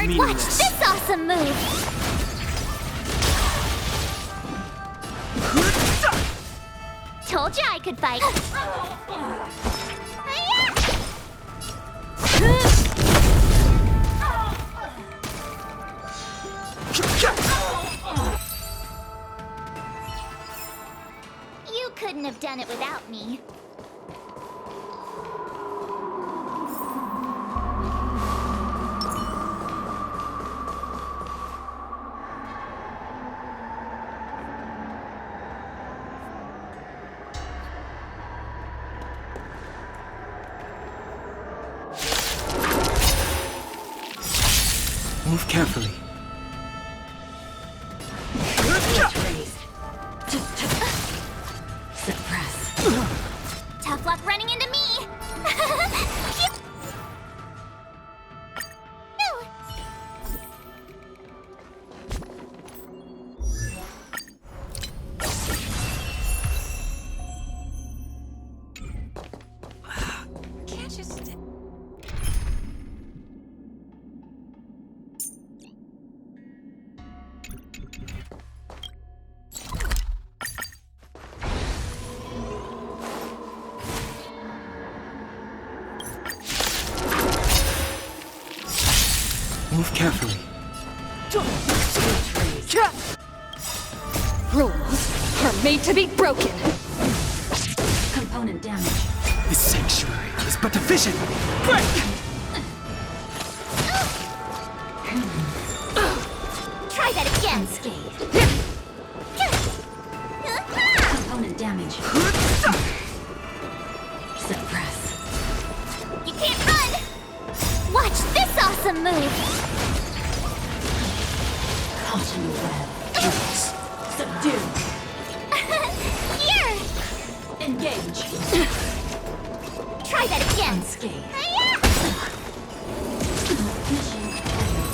hard. Watch this awesome move. Told you I could fight. You couldn't have done it without me. Move carefully. Suppress. Tough luck running into me. Can't you st- Move carefully. Rules are made to be broken. Component damage. This sanctuary is but a vision. Break! Try that again. Unscathed. Component damage. Suppress. You can't run. Watch this awesome move. Caught in the web. Subdue. Here. Engage. Try that again. Unscathed. Mission failed.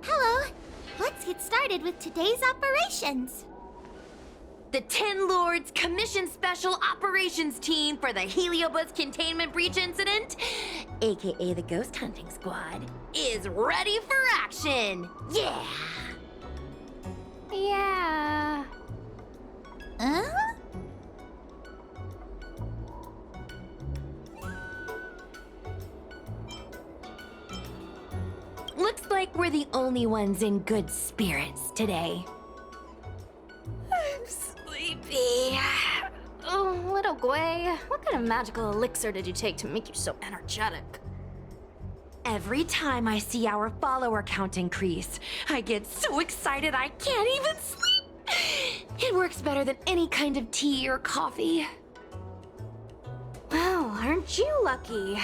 Hello. Let's get started with today's operations. The Ten Lords Commission Special Operations Team for the Heliobus Containment Breach Incident, aka the Ghost Hunting Squad, is ready for action! Yeah! Yeah. Huh? Looks like we're the only ones in good spirits today. I'm sleepy. Oh, little Gwei, what kind of magical elixir did you take to make you so energetic? Every time I see our follower count increase, I get so excited I can't even sleep. It works better than any kind of tea or coffee. Well, aren't you lucky?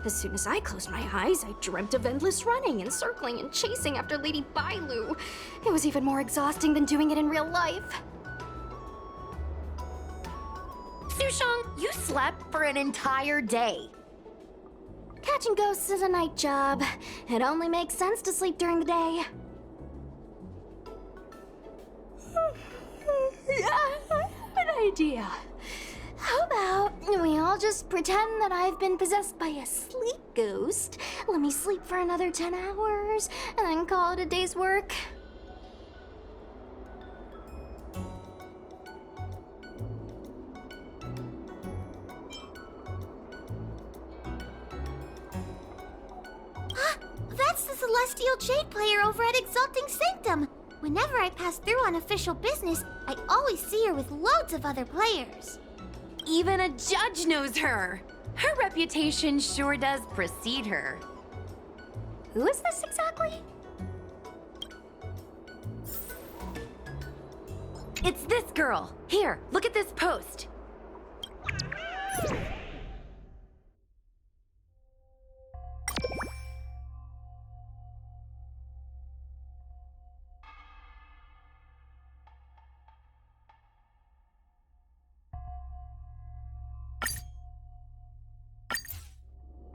As soon as I closed my eyes, I dreamt of endless running and circling and chasing after Lady Bailu. It was even more exhausting than doing it in real life. Sushong, you slept for an entire day. Catching ghosts is a night job. It only makes sense to sleep during the day. Yeah, I have an idea. How about we all just pretend that I've been possessed by a sleep ghost? Let me sleep for another 10 hours, and then call it a day's work. celestial jade player over at Exalting Sanctum. Whenever I pass through on official business, I always see her with loads of other players. Even a judge knows her. Her reputation sure does precede her. Who is this exactly? It's this girl. Here, look at this post.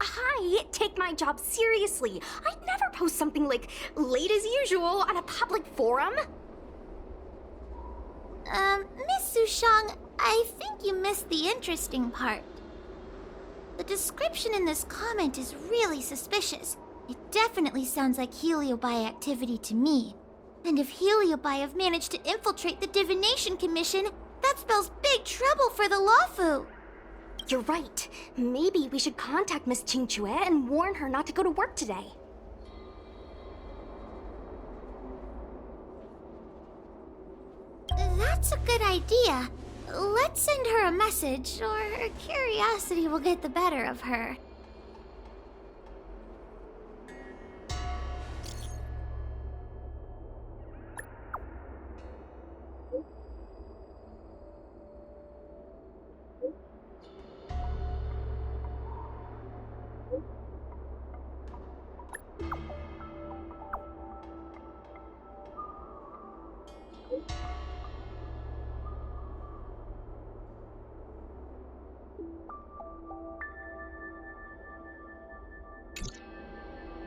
Hi, take my job seriously. I'd never post something like late as usual on a public forum. Miss Sushang, I think you missed the interesting part. The description in this comment is really suspicious. It definitely sounds like Heliobi activity to me. And if Heliobi have managed to infiltrate the Divination Commission, that spells big trouble for the Lawfu. You're right. Maybe we should contact Miss Qingchue and warn her not to go to work today. That's a good idea. Let's send her a message, or her curiosity will get the better of her.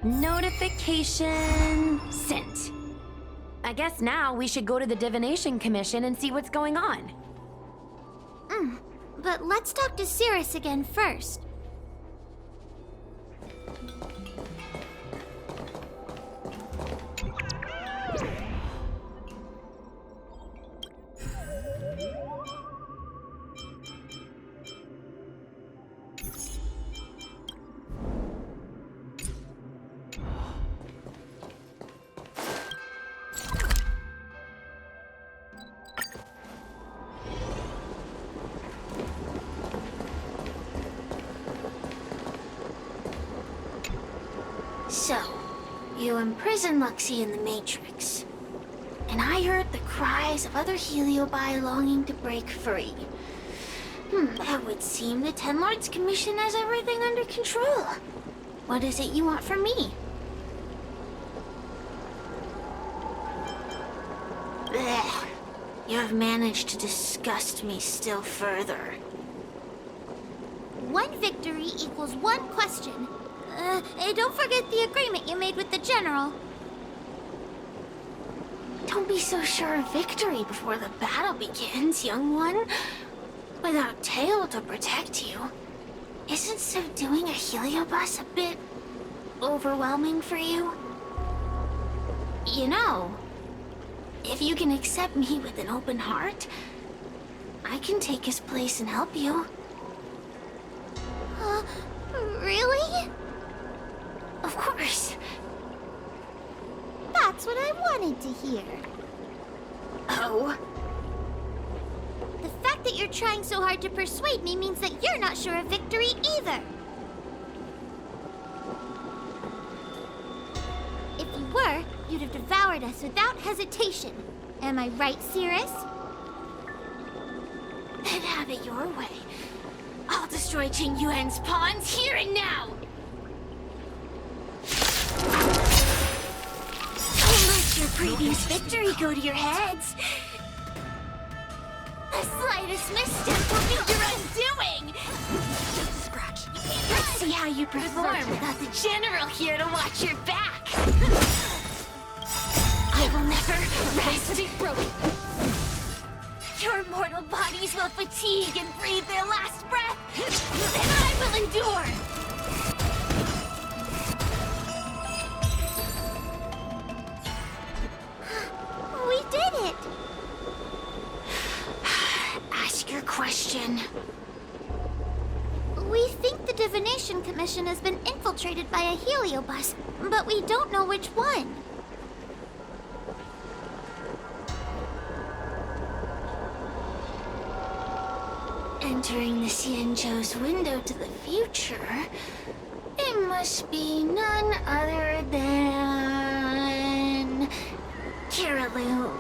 Notification sent. I guess now we should go to the Divination Commission and see what's going on. But let's talk to Cirrus again first. So, you imprisoned Luxie in the Matrix. And I heard the cries of other Heliobi longing to break free. It would seem the Ten Lords Commission has everything under control. What is it you want from me? Blech. You have managed to disgust me still further. One victory equals one question. Don't forget the agreement you made with the General. Don't be so sure of victory before the battle begins, young one. Without Tail to protect you, isn't subduing a Heliobus a bit overwhelming for you? You know, if you can accept me with an open heart, I can take his place and help you. Really? Of course. That's what I wanted to hear. Oh? The fact that you're trying so hard to persuade me means that you're not sure of victory either. If you were, you'd have devoured us without hesitation. Am I right, Cirrus? Then have it your way. I'll destroy Qing Yuan's pawns here and now! Don't let your previous victory go to your heads. The slightest misstep will be your undoing! Just a scratch. Let's see how you perform without the General here to watch your back. I will never rest. Your mortal bodies will fatigue and breathe their last breath. Then I will endure. We did it! Ask your question. We think the Divination Commission Commission has been infiltrated by a heliobus, but we don't know which one. Entering the Xianzhou's window to the future, it must be none other than Caraloom.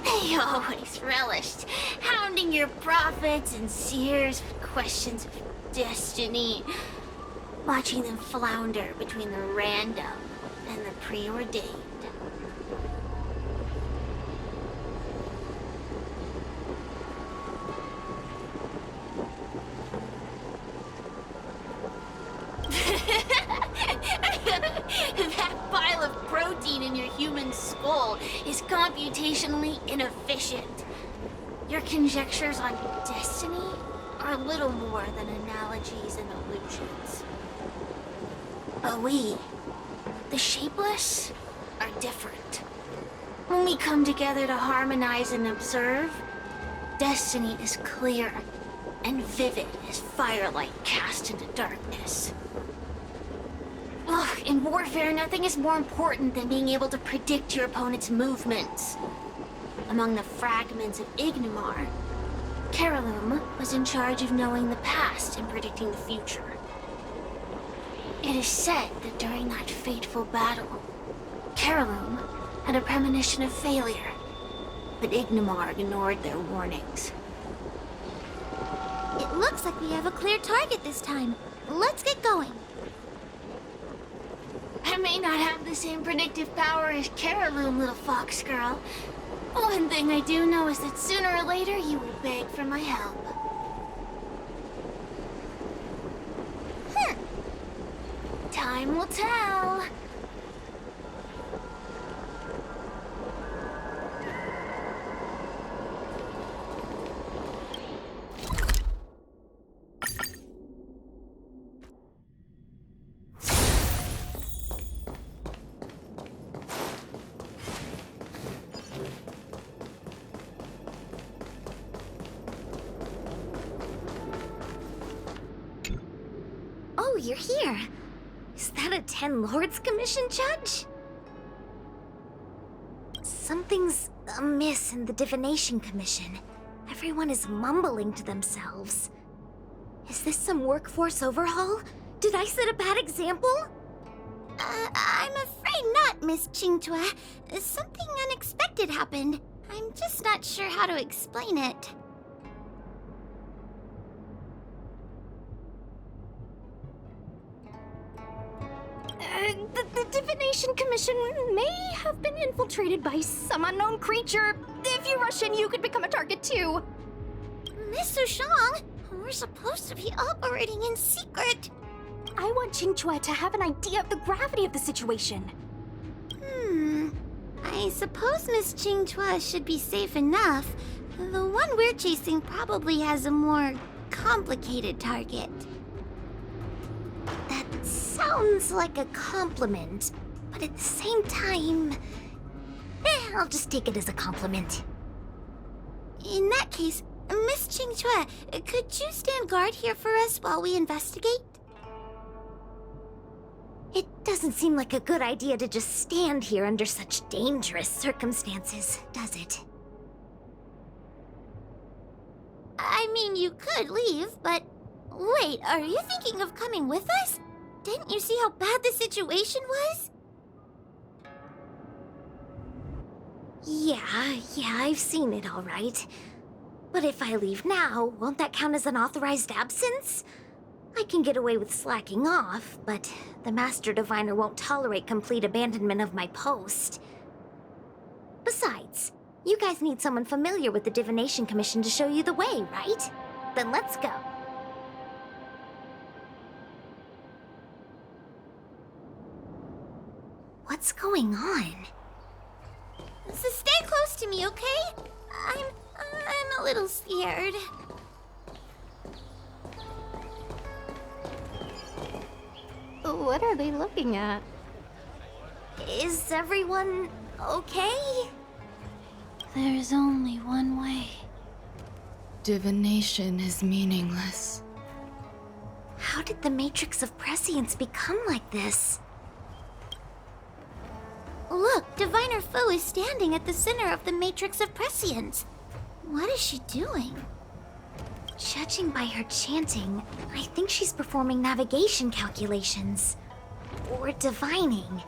They always relished hounding your prophets and seers with questions of destiny, watching them flounder between the random and the preordained. That pile of protein in your human skull is computationally inefficient. Your conjectures on destiny are little more than analogies and illusions. But we, the shapeless, are different. When we come together to harmonize and observe, destiny is clear and vivid as firelight cast into darkness. Ugh, in warfare, nothing is more important than being able to predict your opponent's movements. Among the fragments of Ignimar, Caraloom was in charge of knowing the past and predicting the future. It is said that during that fateful battle, Caraloom had a premonition of failure, but Ignimar ignored their warnings. It looks like we have a clear target this time. Let's get going. I may not have the same predictive power as Caraloom, little fox girl. One thing I do know is that sooner or later you will beg for my help. Time will tell. Oh, you're here. Is that a 10 Lords Commission, Judge? Something's amiss in the Divination Commission. Everyone is mumbling to themselves. Is this some workforce overhaul? Did I set a bad example? I'm afraid not, Miss Qingtua. Something unexpected happened. I'm just not sure how to explain it. The Divination Commission may have been infiltrated by some unknown creature. If you rush in, you could become a target too. Miss Sushang, we're supposed to be operating in secret. I want Qingtua to have an idea of the gravity of the situation. I suppose Miss Qingtua should be safe enough. The one we're chasing probably has a more complicated target. That sounds like a compliment, but at the same time, I'll just take it as a compliment. In that case, Miss Qingtua, could you stand guard here for us while we investigate? It doesn't seem like a good idea to just stand here under such dangerous circumstances, does it? I mean, you could leave, but... Wait, are you thinking of coming with us? Didn't you see how bad the situation was? Yeah, I've seen it all right. But if I leave now, won't that count as an authorized absence? I can get away with slacking off, but the Master Diviner won't tolerate complete abandonment of my post. Besides, you guys need someone familiar with the Divination Commission to show you the way, right? Then let's go. What's going on? So stay close to me, okay? I'm a little scared. What are they looking at? Is everyone okay? There's only one way. Divination is meaningless. How How did the Matrix of Prescience become like this? Look, Diviner Fu is standing at the center of the Matrix of Prescience. What is she doing? Judging by her chanting, I think she's performing navigation calculations. Or divining.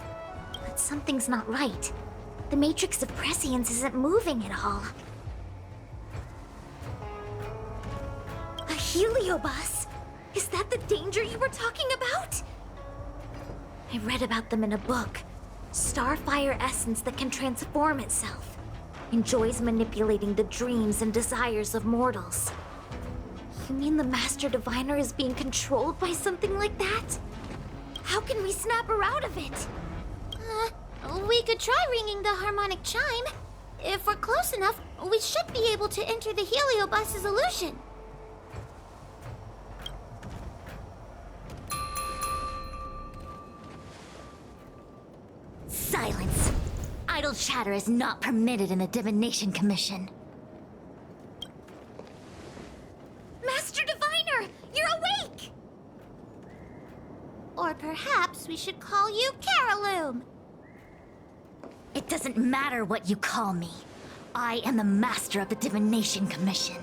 But something's not right. The Matrix of Prescience isn't moving at all. A heliobus? Is that the danger you were talking about? I read about them in a book. Starfire essence that can transform itself. Enjoys manipulating the dreams and desires of mortals. You mean the Master Diviner is being controlled by something like that? How can we snap her out of it? We could try ringing the harmonic chime. If we're close enough, we should be able to enter the heliobus's illusion. Silence! Idle chatter is not permitted in the Divination Commission. Master Diviner, you're awake! Or perhaps we should call you Caraloom. It doesn't matter what you call me. I am the master of the Divination Commission.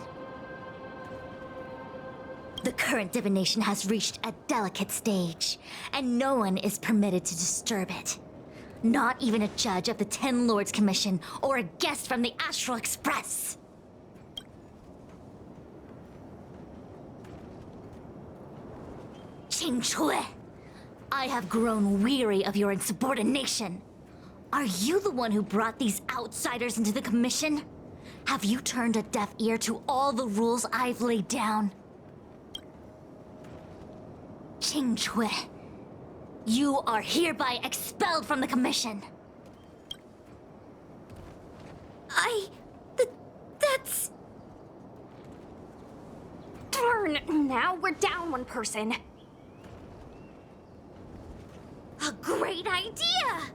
The current divination has reached a delicate stage, and no one is permitted to disturb it. Not even a judge of the 10 Lords Commission or a guest from the Astral Express. Qing Chui, I have grown weary of your insubordination. Are you the one who brought these outsiders into the Commission? Have you turned a deaf ear to all the rules I've laid down? Qing Chui, you are hereby expelled from the Commission. That's... Darn, now we're down one person. A great idea!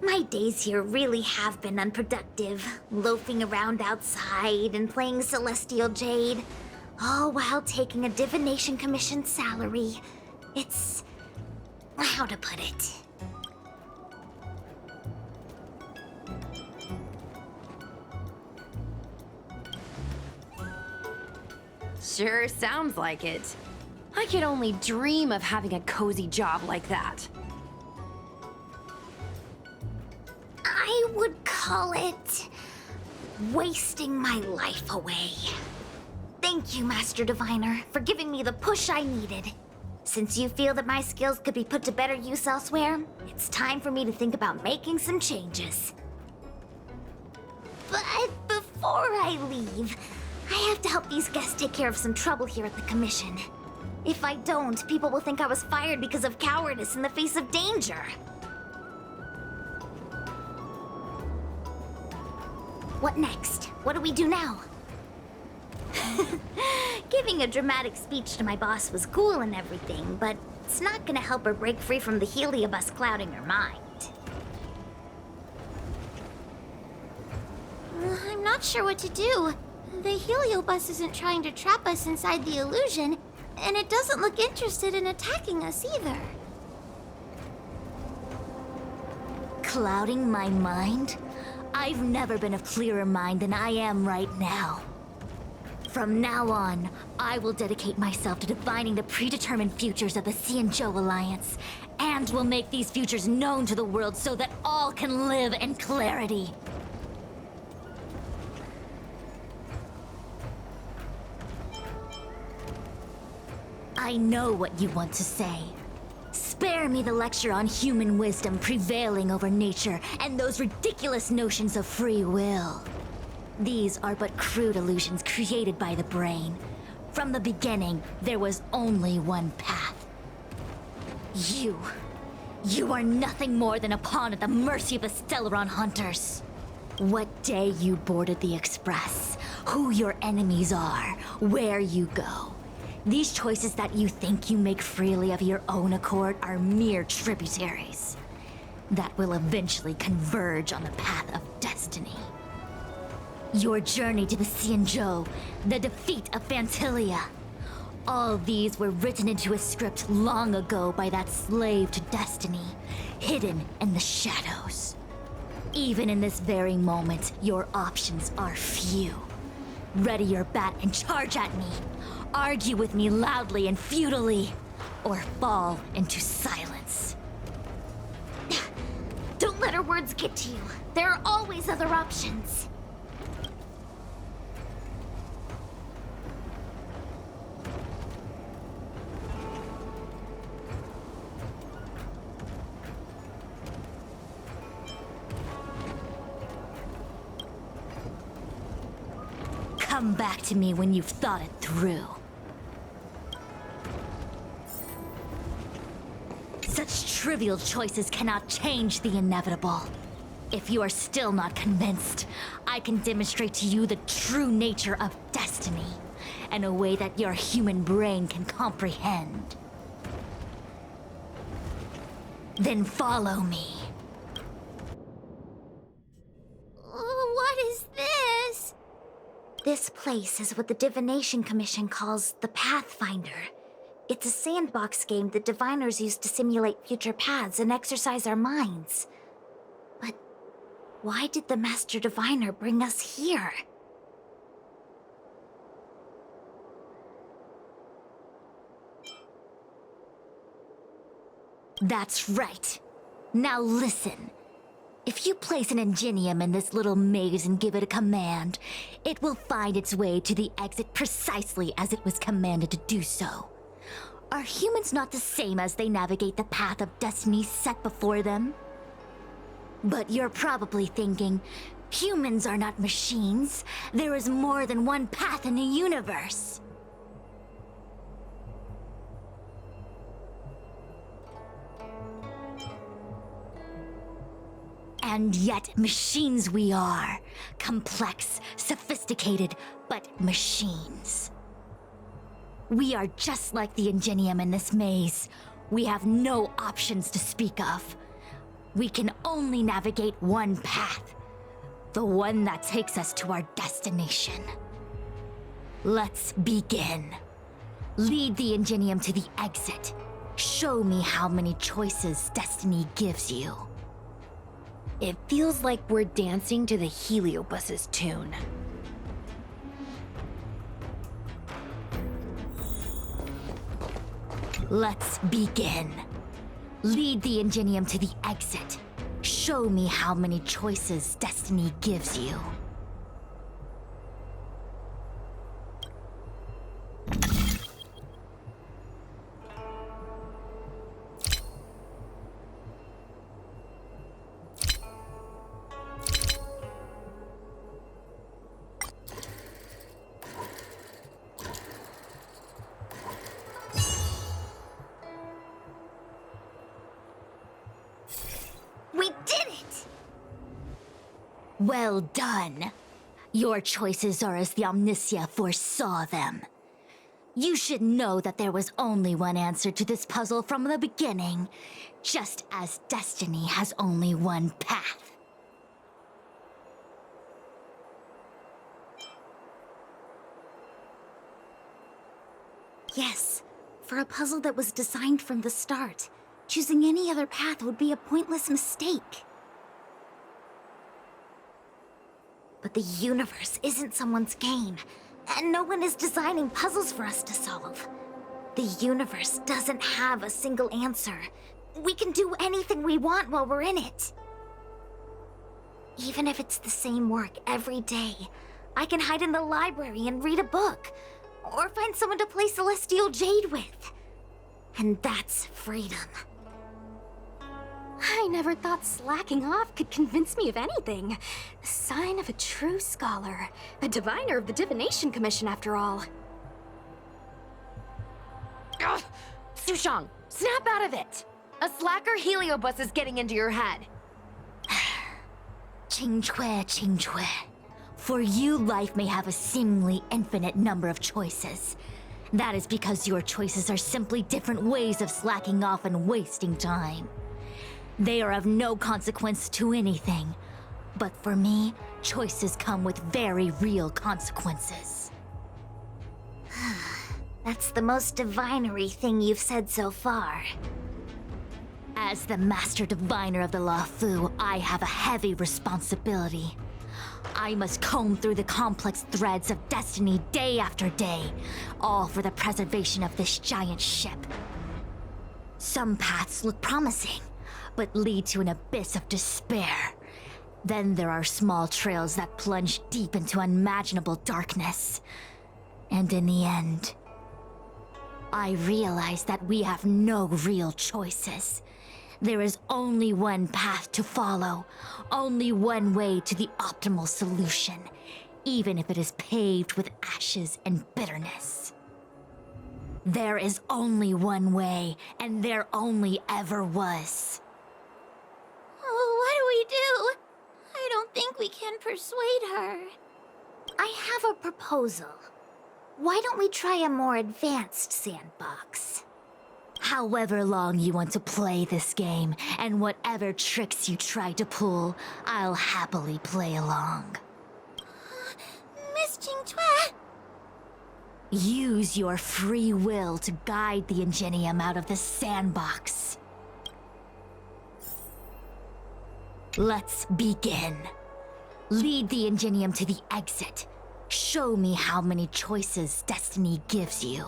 My days here really have been unproductive, loafing around outside and playing Celestial Jade, all while taking a Divination Commission salary. It's... how to put it? Sure sounds like it. I could only dream of having a cozy job like that. I would call it... wasting my life away. Thank you, Master Diviner, for giving me the push I needed. Since you feel that my skills could be put to better use elsewhere, it's time for me to think about making some changes. But before I leave, I have to help these guests take care of some trouble here at the Commission. If I don't, people will think I was fired because of cowardice in the face of danger. What next? What do we do now? Giving a dramatic speech to my boss was cool and everything, but it's not gonna help her break free from the heliobus clouding her mind. I'm not sure what to do. The heliobus isn't trying to trap us inside the illusion, and it doesn't look interested in attacking us either. Clouding my mind? I've never been of clearer mind than I am right now. From now on, I will dedicate myself to divining the predetermined futures of the Xianzhou Alliance, and will make these futures known to the world so that all can live in clarity. I know what you want to say. Spare me the lecture on human wisdom prevailing over nature and those ridiculous notions of free will. These are but crude illusions created by the brain. From the beginning, there was only one path. You are nothing more than a pawn at the mercy of the Stellaron hunters. What day you boarded the Express, who your enemies are, where you go. These choices that you think you make freely of your own accord are mere tributaries that will eventually converge on the path of destiny. Your journey to the Xianzhou, the defeat of Fantilia, All these were written into a script long ago by that slave to destiny, hidden in the shadows. Even in this very moment, your options are few. Ready your bat and charge at me. Argue with me loudly and futilely, or fall into silence. Don't let her words get to you. There are always other options. Come back to me when you've thought it through. Such trivial choices cannot change the inevitable. If you are still not convinced, I can demonstrate to you the true nature of destiny in a way that your human brain can comprehend. Then follow me. What is this? This place is what the Divination Commission calls the Pathfinder. It's a sandbox game that diviners use to simulate future paths and exercise our minds. But why did the Master Diviner bring us here? That's right. Now listen. If you place an ingenium in this little maze and give it a command, it will find its way to the exit precisely as it was commanded to do so. Are humans not the same as they navigate the path of destiny set before them? But you're probably thinking, humans are not machines. There is more than one path in the universe. And yet, machines we are. Complex, sophisticated, but machines. We are just like the Ingenium in this maze. We have no options to speak of. We can only navigate one path. The one that takes us to our destination. Let's begin. Lead the Ingenium to the exit. Show me how many choices destiny gives you. It feels like we're dancing to the Heliobus's tune. Let's begin. Lead the Ingenium to the exit. Show me how many choices destiny gives you. We did it! Well done. Your choices are as the Omnicia foresaw them. You should know that there was only one answer to this puzzle from the beginning, just as destiny has only one path. Yes, for a puzzle that was designed from the start, choosing any other path would be a pointless mistake. But the universe isn't someone's game, and no one is designing puzzles for us to solve. The universe doesn't have a single answer. We can do anything we want while we're in it. Even if it's the same work every day, I can hide in the library and read a book, or find someone to play Celestial Jade with. And that's freedom. I never thought slacking off could convince me of anything. The sign of a true scholar. A diviner of the Divination Commission, after all. Ugh! Sushang, snap out of it! A slacker Heliobus is getting into your head. Qingque. For you, life may have a seemingly infinite number of choices. That is because your choices are simply different ways of slacking off and wasting time. They are of no consequence to anything. But for me, choices come with very real consequences. That's the most divinery thing you've said so far. As the Master Diviner of the Lafu, I have a heavy responsibility. I must comb through the complex threads of destiny day after day, all for the preservation of this giant ship. Some paths look promising, but lead to an abyss of despair. Then there are small trails that plunge deep into unimaginable darkness. And in the end, I realize that we have no real choices. There is only one path to follow, only one way to the optimal solution, even if it is paved with ashes and bitterness. There is only one way, and there only ever was. Oh, what do we do? I don't think we can persuade her. I have a proposal. Why don't we try a more advanced sandbox? However long you want to play this game, and whatever tricks you try to pull, I'll happily play along. Miss Jingtue! Use your free will to guide the Ingenium out of the sandbox. Let's begin. Lead the Ingenium to the exit. Show me how many choices destiny gives you.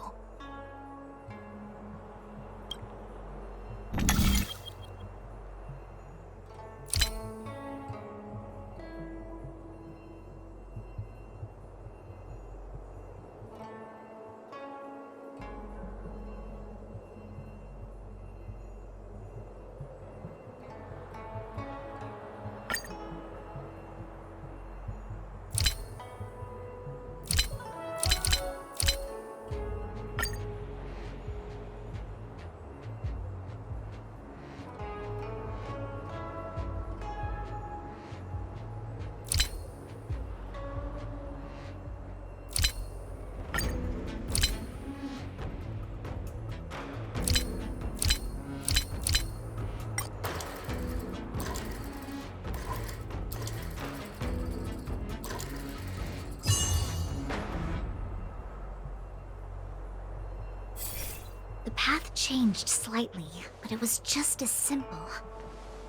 The path changed slightly, but it was just as simple.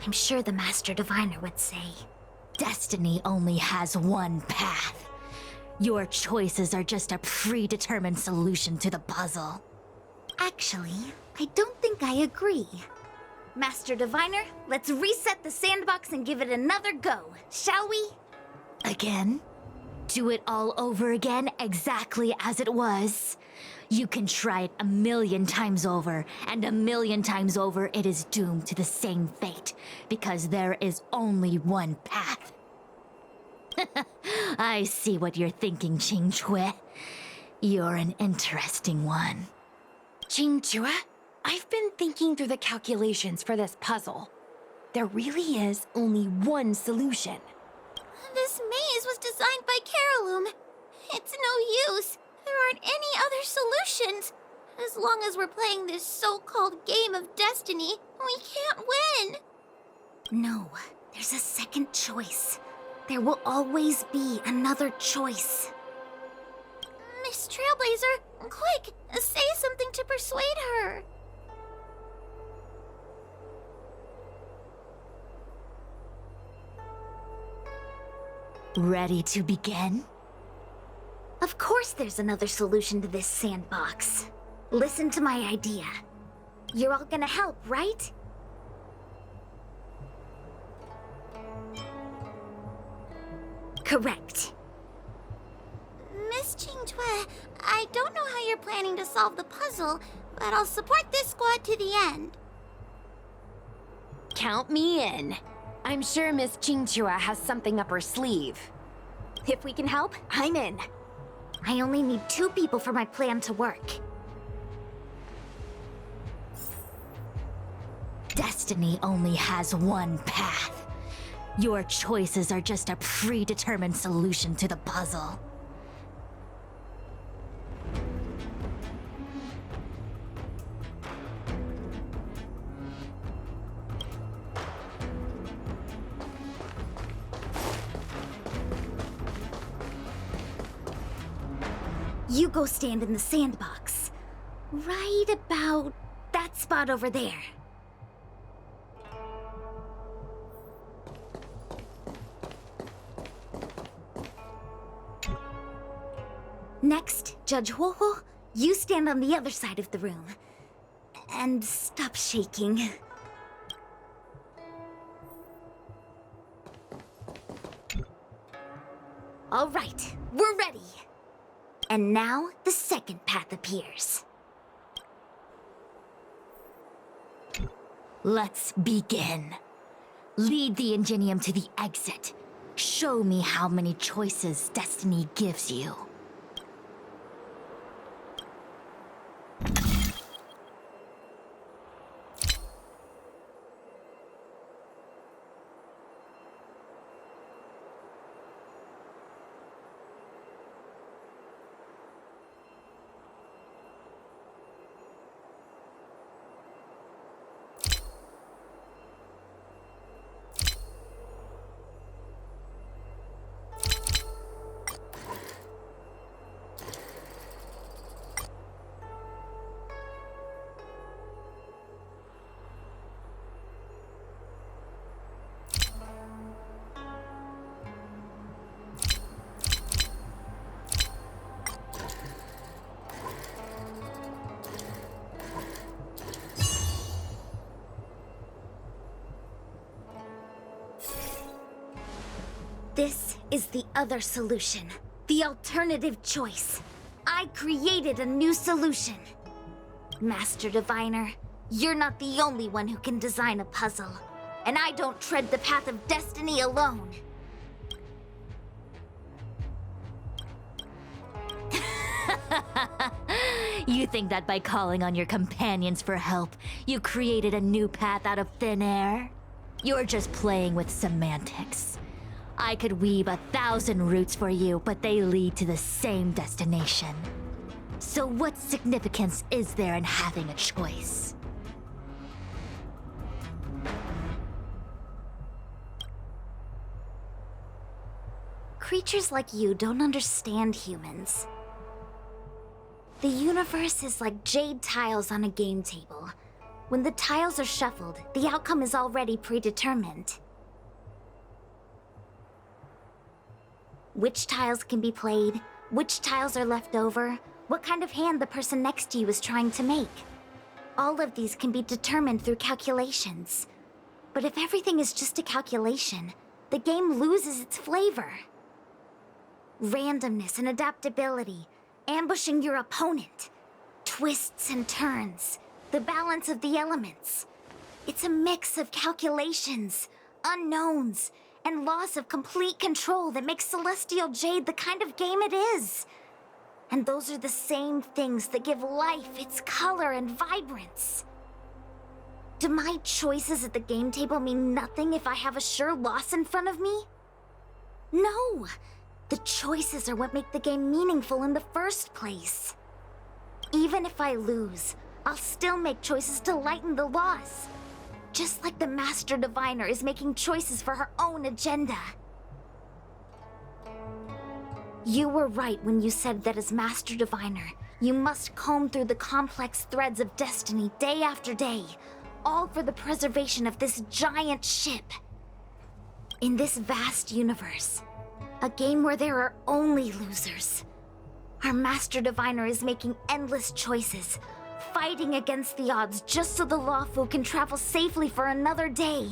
I'm sure the Master Diviner would say, destiny only has one path. Your choices are just a predetermined solution to the puzzle. Actually, I don't think I agree. Master Diviner, let's reset the sandbox and give it another go, shall we? Again? Do it all over again, exactly as it was? You can try it 1,000,000 times over, and 1,000,000 times over it is doomed to the same fate, because there is only one path. I see what you're thinking, Jingtue. You're an interesting one. Jingtue, I've been thinking through the calculations for this puzzle. There really is only one solution. This maze was designed by Carolum. It's no use. There aren't any other solutions. As long as we're playing this so-called game of destiny, we can't win. No, there's a second choice. There will always be another choice. Miss Trailblazer, quick, say something to persuade her. Ready to begin? Of course there's another solution to this sandbox. Listen to my idea. You're all gonna help, right? Correct. Miss Jingtue, I don't know how you're planning to solve the puzzle, but I'll support this squad to the end. Count me in. I'm sure Miss Jingtue has something up her sleeve. If we can help, I'm in. I only need 2 people for my plan to work. Destiny only has one path. Your choices are just a predetermined solution to the puzzle. You go stand in the sandbox. Right about that spot over there. Next, Judge Huohuo, you stand on the other side of the room. And stop shaking. All right, we're ready. And now, the second path appears. Let's begin. Lead the Ingenium to the exit. Show me how many choices destiny gives you. This is the other solution. The alternative choice. I created a new solution. Master Diviner, you're not the only one who can design a puzzle. And I don't tread the path of destiny alone. You think that by calling on your companions for help, you created a new path out of thin air? You're just playing with semantics. I could weave 1,000 routes for you, but they lead to the same destination. So what significance is there in having a choice? Creatures like you don't understand humans. The universe is like jade tiles on a game table. When the tiles are shuffled, the outcome is already predetermined. Which tiles can be played, which tiles are left over, what kind of hand the person next to you is trying to make. All of these can be determined through calculations. But if everything is just a calculation, the game loses its flavor. Randomness and adaptability, ambushing your opponent, twists and turns, the balance of the elements. It's a mix of calculations, unknowns, and loss of complete control that makes Celestial Jade the kind of game it is. And those are the same things that give life its color and vibrance. Do my choices at the game table mean nothing if I have a sure loss in front of me? No! The choices are what make the game meaningful in the first place. Even if I lose, I'll still make choices to lighten the loss. Just like the Master Diviner is making choices for her own agenda. You were right when you said that as Master Diviner, you must comb through the complex threads of destiny day after day, all for the preservation of this giant ship. In this vast universe, a game where there are only losers, our Master Diviner is making endless choices, fighting against the odds just so the Lawfu can travel safely for another day.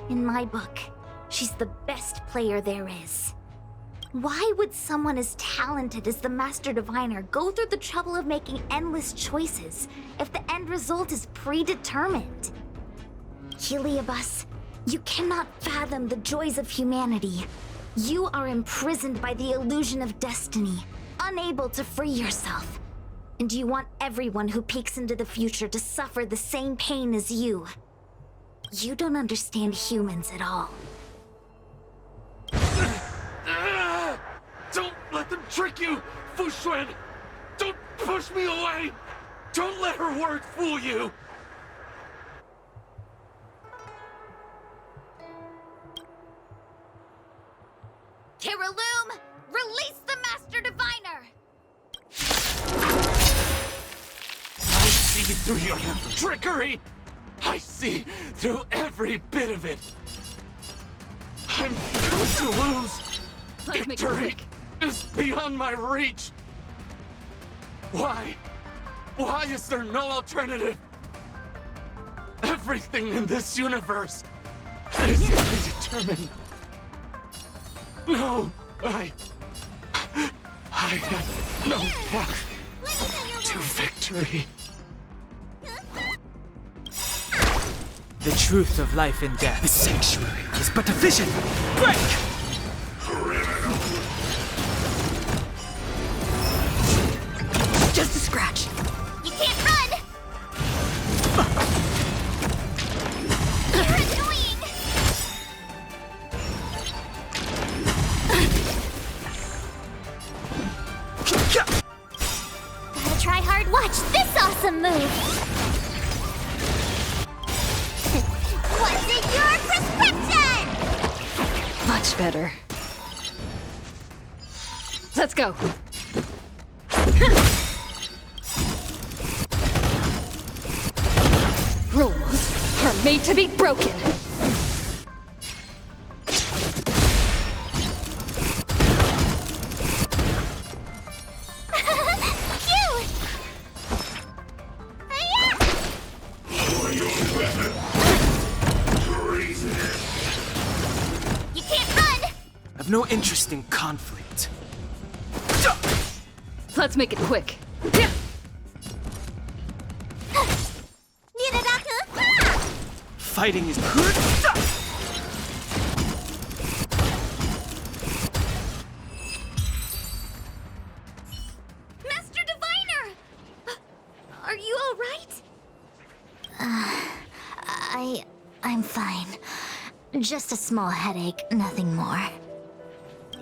In my book, she's the best player there is. Why would someone as talented as the Master Diviner go through the trouble of making endless choices if the end result is predetermined? Heliobus, you cannot fathom the joys of humanity. You are imprisoned by the illusion of destiny, unable to free yourself. And you want everyone who peeks into the future to suffer the same pain as you. You don't understand humans at all. Don't let them trick you, Fu Xuan! Don't push me away! Don't let her words fool you! Kiriloom, release the Master Diviner! see through your trickery! I see through every bit of it! I'm going to lose! Let's make it Victory quick. is beyond my reach! Why? Why is there no alternative? Everything in this universe is predetermined. No, I have no path to victory. The truth of life and death. The sanctuary is but a vision. Break! Just a scratch. You can't run! You're annoying! Gotta try hard. Watch this awesome move! What's in your prescription? Much better. Let's go. Rules are made to be broken. Cute! You can't run! I've no interest in conflict. Let's make it quick. Fighting is good. Master Diviner! Are you all right? I'm fine. Just a small headache, nothing more.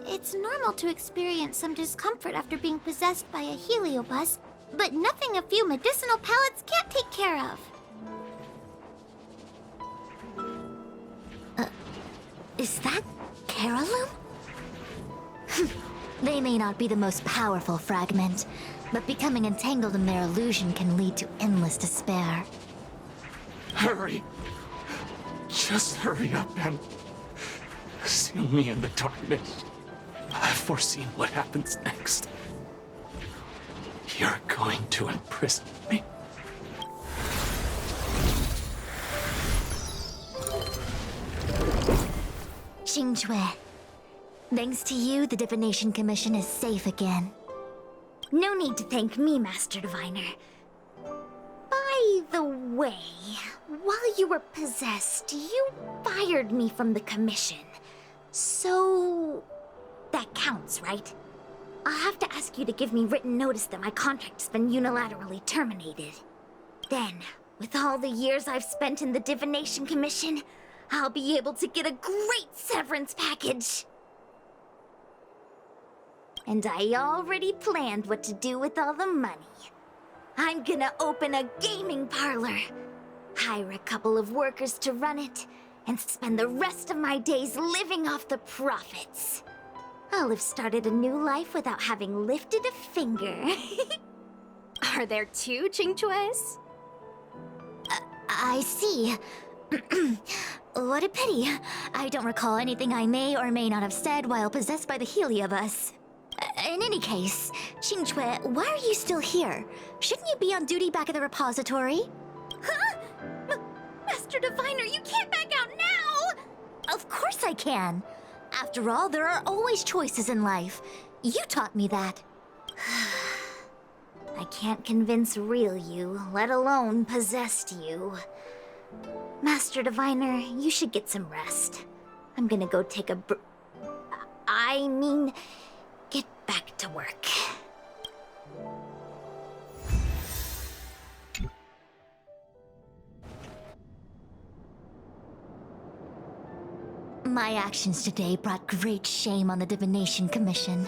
It's normal to experience some discomfort after being possessed by a heliobus, but nothing a few medicinal pellets can't take care of. Is that Carolum? They may not be the most powerful fragment, but becoming entangled in their illusion can lead to endless despair. Hurry. Just hurry up and seal me in the darkness. I've foreseen what happens next. You're going to imprison me. Qingque, thanks to you, the Divination Commission is safe again. No need to thank me, Master Diviner. By the way, while you were possessed, you fired me from the commission. So... that counts, right? I'll have to ask you to give me written notice that my contract's been unilaterally terminated. Then, with all the years I've spent in the Divination Commission, I'll be able to get a great severance package. And I already planned what to do with all the money. I'm gonna open a gaming parlor, hire a couple of workers to run it, and spend the rest of my days living off the profits. I'll have started a new life without having lifted a finger. Are there two Qingques? I see. What a pity. I don't recall anything I may or may not have said while possessed by the Heliobus. In any case, Qingque, why are you still here? Shouldn't you be on duty back at the repository? Huh? Master Diviner, you can't back out now! Of course I can. After all, there are always choices in life. You taught me that. I can't convince real you, let alone possessed you. Master Diviner, you should get some rest. I'm gonna go take a get back to work. My actions today brought great shame on the Divination Commission.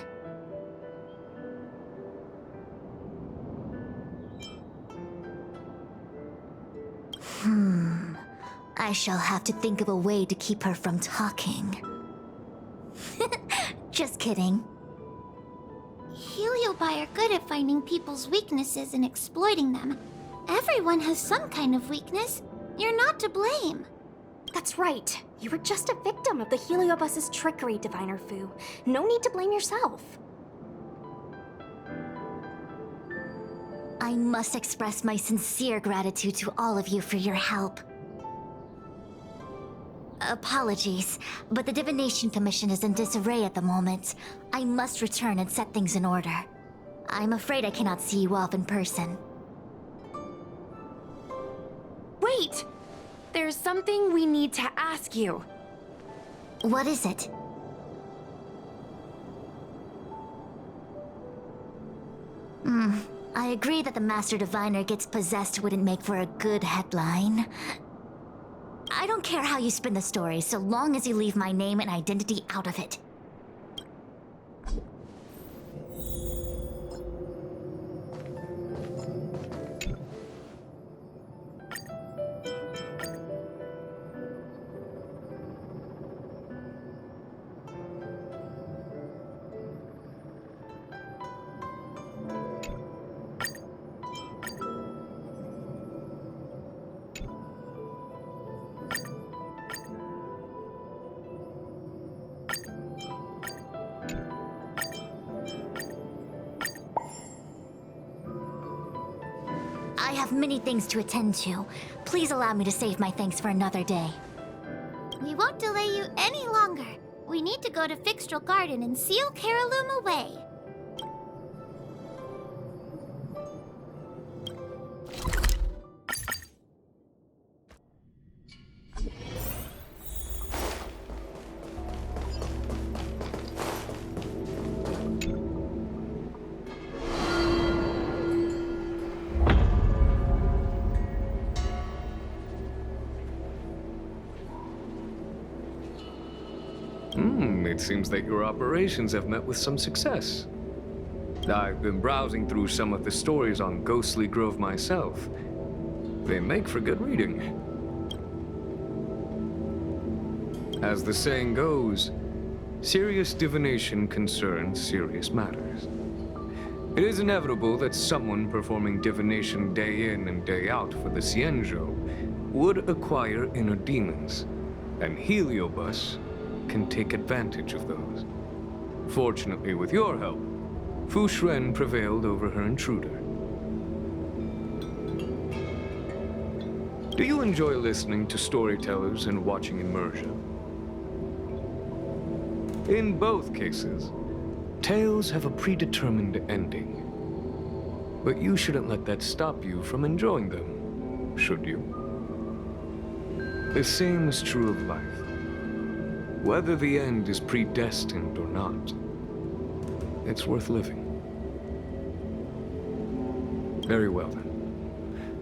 I shall have to think of a way to keep her from talking. Just kidding. Heliobi are good at finding people's weaknesses and exploiting them. Everyone has some kind of weakness. You're not to blame. That's right. You were just a victim of the Heliobus's trickery, Diviner Fu. No need to blame yourself. I must express my sincere gratitude to all of you for your help. Apologies, but the Divination Commission is in disarray at the moment. I must return and set things in order. I'm afraid I cannot see you off in person. Wait! There's something we need to ask you. What is it? I agree that the Master Diviner gets possessed wouldn't make for a good headline. I don't care how you spin the story, so long as you leave my name and identity out of it. I have many things to attend to. Please allow me to save my thanks for another day. We won't delay you any longer. We need to go to Fixtral Garden and seal Carolum away. It seems that your operations have met with some success. I've been browsing through some of the stories on Ghostly Grove myself. They make for good reading. As the saying goes, serious divination concerns serious matters. It is inevitable that someone performing divination day in and day out for the Xianzhou would acquire inner demons, and Heliobus can take advantage of those. Fortunately, with your help, Fu Shren prevailed over her intruder. Do you enjoy listening to storytellers and watching immersion? In both cases, tales have a predetermined ending. But you shouldn't let that stop you from enjoying them, should you? The same is true of life. Whether the end is predestined or not, it's worth living. Very well then.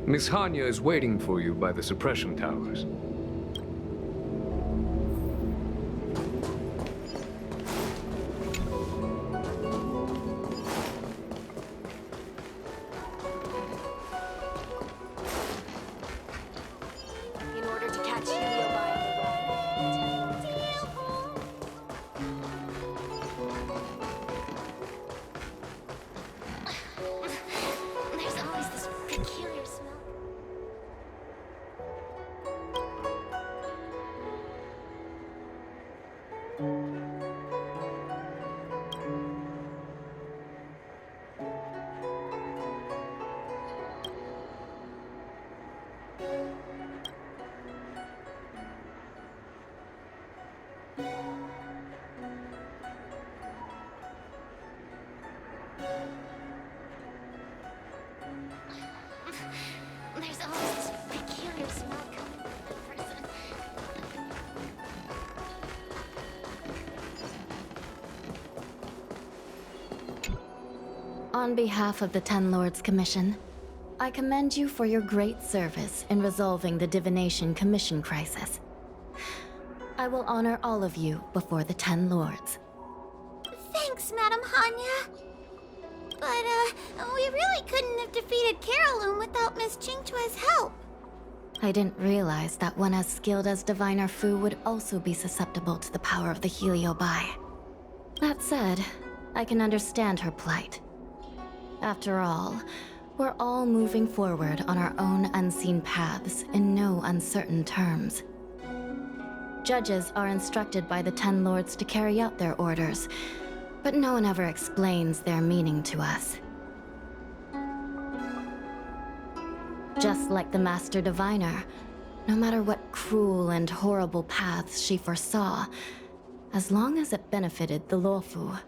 Miss Hanya is waiting for you by the suppression towers. In order to catch Heliobi. There's always this peculiar smell. There's always this peculiar smell coming from the prison. On behalf of the Ten Lords Commission, I commend you for your great service in resolving the Divination Commission crisis. I will honor all of you before the Ten Lords. Thanks, Madam Hanya. But, we really couldn't have defeated Carolum without Miss Qingchue's help. I didn't realize that one as skilled as Diviner Fu would also be susceptible to the power of the Heliobi. That said, I can understand her plight. After all, We're all moving forward on our own unseen paths in no uncertain terms. Judges are instructed by the Ten Lords to carry out their orders, but no one ever explains their meaning to us. Just like the Master Diviner, no matter what cruel and horrible paths she foresaw, as long as it benefited the Luofu,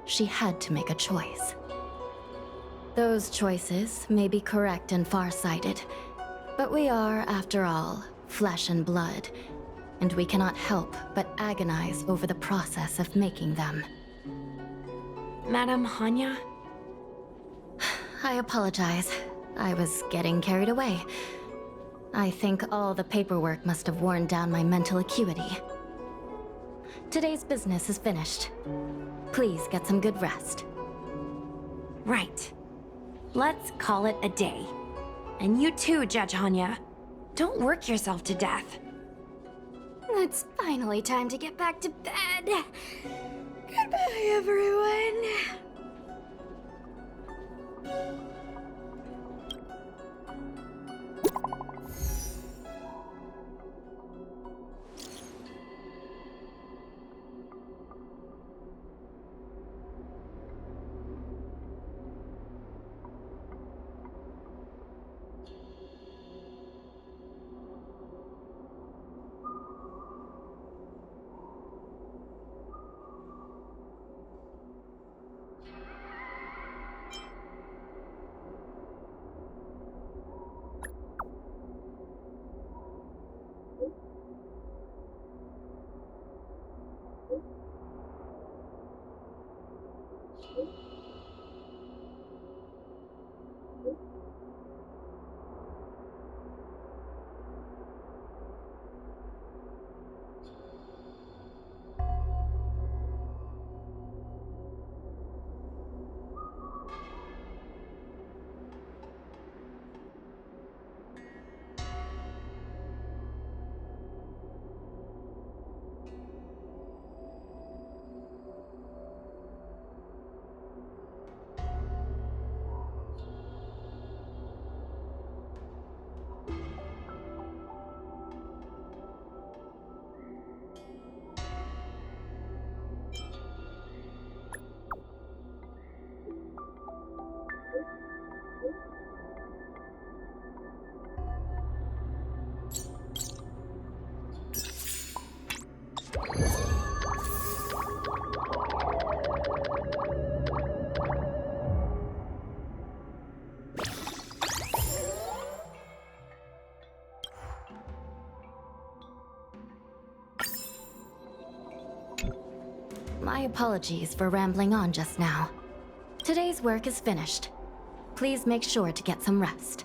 she had to make a choice. Those choices may be correct and far-sighted, but we are, after all, flesh and blood, and we cannot help but agonize over the process of making them. Madame Hanya? I apologize. I was getting carried away. I think all the paperwork must have worn down my mental acuity. Today's business is finished. Please get some good rest. Right. Let's call it a day. And you too, Judge Hanya. Don't work yourself to death. It's finally time to get back to bed. Goodbye, everyone. My apologies for rambling on just now. Today's work is finished. Please make sure to get some rest.